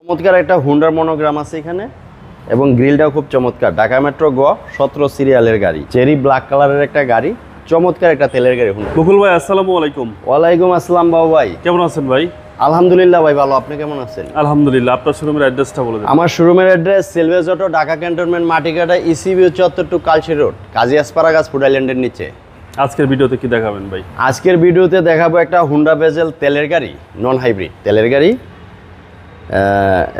চমৎকার একটা হুন্ডার মনোগ্রাম আছে এখানে এবং গ্রিলটাও খুব চমৎকার। ঢাকা মেট্রো গ 17 সিরিয়ালের গাড়ি, চেরি ব্ল্যাক কালারের একটা গাড়ি, চমৎকার একটা তেলের গাড়ি হুন্ডা। বকুল ভাই আসসালামু আলাইকুম। ওয়ালাইকুম আসসালাম বাবু ভাই, কেমন আছেন ভাই? আলহামদুলিল্লাহ ভাই ভালো, আপনি কেমন আছেন? আলহামদুলিল্লাহ। আপনার শোরুমের অ্যাড্রেসটা বলে দিন। আমার শোরুমের address Salvage Auto, Dhaka cantonment, Matikata, ECB চত্বর টু কালশি রোড, কাজী আসপারাগাছ ফুড আইল্যান্ডের নিচে। আজকের ভিডিওতে কি দেখাবেন ভাই? আজকের ভিডিওতে দেখাবো একটা হুন্ডা ভেজেল তেলের গাড়ি, নন হাইব্রিড তেলের গাড়ি।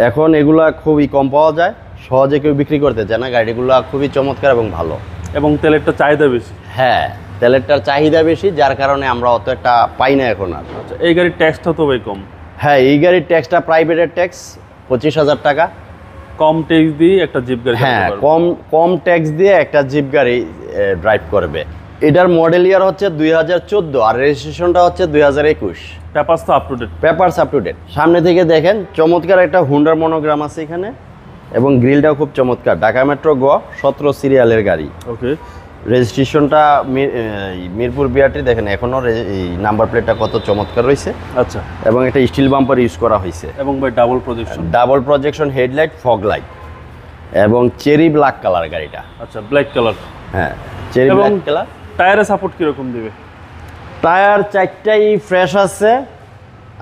এখন এগুলা খুবই কম পাওয়া যায়, সহজে কেউ বিক্রি করতে চায় না। গাড়িগুলো খুবই চমৎকার এবং ভালো, এবং তেলেরটা চাহিদা বেশি। হ্যাঁ, তেলেরটার চাহিদা বেশি, যার কারণে আমরা অত একটা পাই না এখন আর। আচ্ছা, এই গাড়ির ট্যাক্সটা তো ভাই কম। হ্যাঁ, এই গাড়ির ট্যাক্সটা প্রাইভেটের ট্যাক্স 25,000 টাকা। কম ট্যাক্স দিয়ে একটা জিপ গাড়ি। হ্যাঁ, কম ট্যাক্স দিয়ে একটা জিপ গাড়ি ড্রাইভ করবে। এটার মডেল ইয়ার হচ্ছে 2014 আর রেজিস্ট্রেশনটা হচ্ছে 2021। পেপারস তো up to date. Papers up to date. সামনে থেকে দেখেন চমৎকার একটা হুন্ডার মনোগ্রাম আছে এখানে এবং গ্রিলটাও খুব চমৎকার। ঢাকা মেট্রো গ 17 সিরিয়ালের গাড়ি। ওকে, রেজিস্ট্রেশনটা মিরপুর বিআরটি, দেখেন এখনও এই নাম্বার প্লেটটা কত চমৎকার রয়েছে। আচ্ছা, এবং একটা স্টিল বাম্পার ইউজ করা হয়েছে এবং ভাই double projection. Double projection headlight, fog light এবং চেরি ব্ল্যাক কালার গাড়িটা। আচ্ছা, ব্ল্যাক কালার। হ্যাঁ, চেরি এবং ব্ল্যাক কালার। টায়ারের সাপোর্ট কিরকম দিবে? টায়ার চারটাই ফ্রেশ আছে।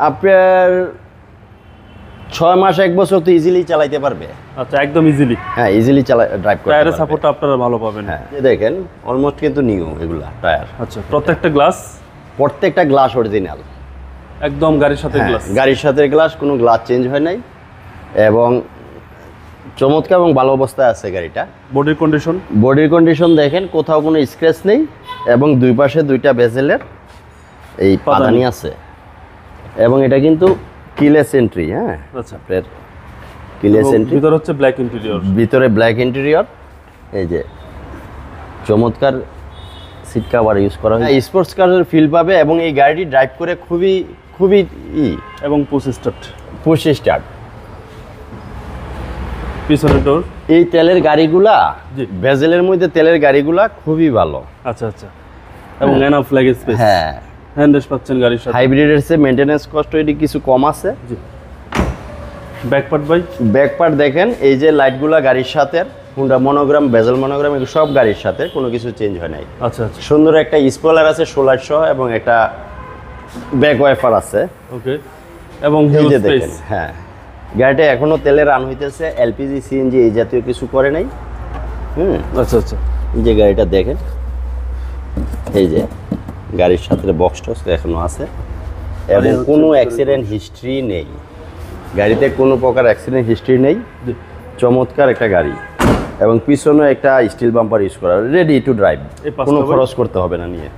আপনার 6 মাস 1 বছর তো ইজিলি চালাইতে পারবে। আচ্ছা, একদম ইজিলি। হ্যাঁ, ইজিলি ড্রাইভ করতে টায়ারের পারবে। সাপোর্টটা আপনারা ভালো পাবেন। হ্যাঁ, এই দেখেন অলমোস্ট কিন্তু নিউ এগুলা টায়ার। আচ্ছা, প্রত্যেকটা গ্লাস, প্রত্যেকটা গ্লাস অরিজিনাল, একদম গাড়ির সাথে গ্লাস। গাড়ির সাথে গ্লাস, কোনো গ্লাস চেঞ্জ হয় নাই এবং চমৎকার এবং ভালো অবস্থায় আছে গাড়িটা। বডির কন্ডিশন, বডির কন্ডিশন দেখেন, কোথাও কোনো স্ক্র্যাচ নেই এবং দুই পাশে দুইটা বেজেলের এই পাদানি আছে এবং এটা কিন্তু কিলেস এন্ট্রি। হ্যাঁ, আচ্ছা, আপনার কিলেস এন্ট্রি। ভিতর হচ্ছে ব্ল্যাক ইন্টেরিয়র। ভিতরে ব্ল্যাক ইন্টেরিয়র। এই যে চমৎকার সিট কভার ইউজ করা হয়, স্পোর্টস কারের ফিল পাবে এবং এই গাড়িটি ড্রাইভ করে খুবই খুবই এবং পুশ স্টার্ট। পিছনের ডোর। এই তেলের গাড়িগুলা, জি, ভেজেলের মধ্যে তেলের গাড়িগুলা খুবই ভালো। আচ্ছা আচ্ছা, এবং এনাফ লেগ স্পেস। হ্যাঁ, হ্যান্ডেস পাচ্ছেন গাড়ির সাথে। হাইব্রিডের চেয়ে মেইনটেনেন্স কস্ট এটি কিছু কম আছে। জি, ব্যাক পার্ট ভাই। ব্যাক পার্ট দেখেন, এই যে লাইটগুলা গাড়ির সাথে, হুন্ডা মনোগ্রাম, বেজেল মনোগ্রাম, এগুলো সব গাড়ির সাথে, কোনো কিছু চেঞ্জ হয় নাই। আচ্ছা আচ্ছা, সুন্দর একটা স্পয়লার আছে 16 সহ এবং একটা ব্যাক ওয়াইপার আছে। ওকে, এবং এই হিউজ যে স্পেস। দেখেন, হ্যাঁ, গাড়িটা এখনো তেলে রান হইতেছে, এলপিজি সিএনজি এই জাতীয় কিছু করে নাই। আচ্ছা আচ্ছা, এই যে গাড়িটা দেখেন, এই যে গাড়ির সাথে বক্স টক্স এখনো আছে এবং কোনো অ্যাক্সিডেন্ট হিস্ট্রি নেই গাড়িতে, কোনো প্রকার অ্যাক্সিডেন্ট হিস্ট্রি নেই। চমৎকার একটা গাড়ি এবং পিছনে একটা স্টিল বাম্পার ইউজ করা, রেডি টু ড্রাইভ, কোনো খরচ করতে হবে না নিয়ে।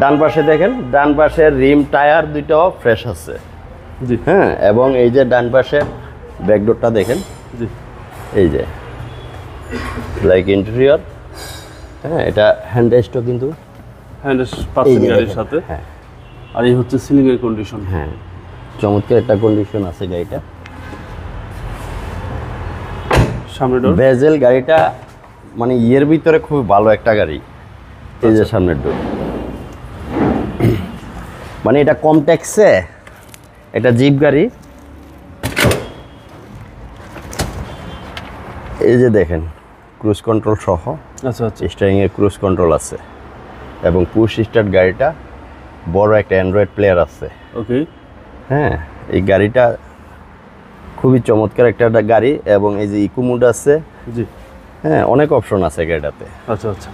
ডান পাশে দেখেন, ডান পাশের রিম টায়ার দুইটাও ফ্রেশ আছে। জি, হ্যাঁ, এবং এই যে ডান পাশে ব্যাকডোরটা দেখেন, জি, এই যে ব্ল্যাক ইন্টেরিয়র। হ্যাঁ, এটা হ্যান্ড রেস্টও কিন্তু হ্যান্ডেস পাচ্ছেন গাড়ির সাথে। হ্যাঁ, আর এই হচ্ছে সিলিং এর কন্ডিশন। হ্যাঁ, চমৎকার একটা কন্ডিশন আছে গাড়িটা। সামনে ডোর। ভেজেল গাড়িটা মানে ইয়ের ভিতরে খুব ভালো একটা গাড়ি। এই যে সামনের ডোর, মানে এটা কম ট্যাক্সে একটা জিপ গাড়ি। এই যে দেখেন ক্রুজ কন্ট্রোল সহ। আচ্ছা আচ্ছা, স্টিয়ারিং এর ক্রুজ কন্ট্রোল আছে এবং পুশ স্টার্ট। গাড়িটা বড় একটা অ্যান্ড্রয়েড প্লেয়ার আছে। ওকে, হ্যাঁ, এই গাড়িটা খুবই চমৎকার একটা গাড়ি এবং এই যে ইকো মোড আছে। জি, হ্যাঁ, অনেক অপশন আছে গাড়িটাতে। আচ্ছা আচ্ছা,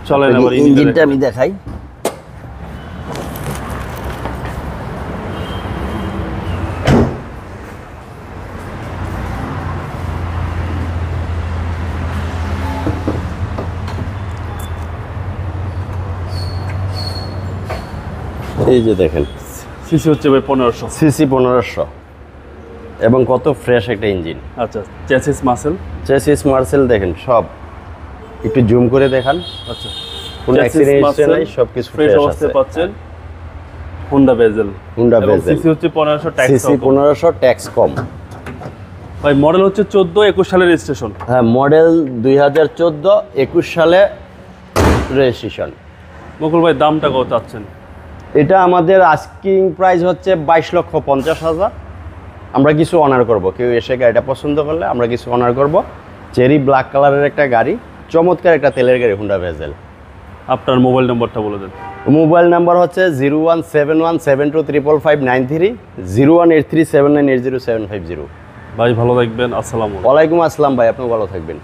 চলেন আবার ইঞ্জিনটা আমি দেখাই। এই যে দেখেন, সিসি হচ্ছে ভাই 1500 সিসি 1500 এবং কত ফ্রেশ একটা ইঞ্জিন। আচ্ছা, চ্যাসিস মাসেল। চেসিস মার্সেল দেখেন, সব একটু জুম করে দেখান। আচ্ছা, কোনো অ্যাক্সিডেন্ট নাই, সবকিছু ফ্রেশ ফ্রেশ অবস্থায় আছে। পাচ্ছেন। হুন্ডা বেজেল। সিসি হচ্ছে 1500, ট্যাক্স সিসি 1500, ট্যাক্স কম। ভাই মডেল হচ্ছে 14-21 সালের রেজিস্ট্রেশন। হ্যাঁ, মডেল 2014-21 সালে রেজিস্ট্রেশন। মুকুল ভাই দামটা কত চাচ্ছেন? এটা আমাদের আস্কিং প্রাইস হচ্ছে 22,50,000। আমরা কিছু অনার করব। কেউ এসে গাড়িটা পছন্দ করলে আমরা কিছু অনার করব। চেরি ব্ল্যাক কালারের একটা গাড়ি, চমৎকার একটা তেলের গাড়ি, হুন্ডা ভেজেল। আপনার মোবাইল নাম্বারটা বলে দেন। মোবাইল নাম্বার হচ্ছে 017172355930, 018379807550। ভাই ভালো থাকবেন, আসসালামু আলাইকুম। ওয়ালাইকুম আসসালাম ভাই, আপনি ভালো থাকবেন।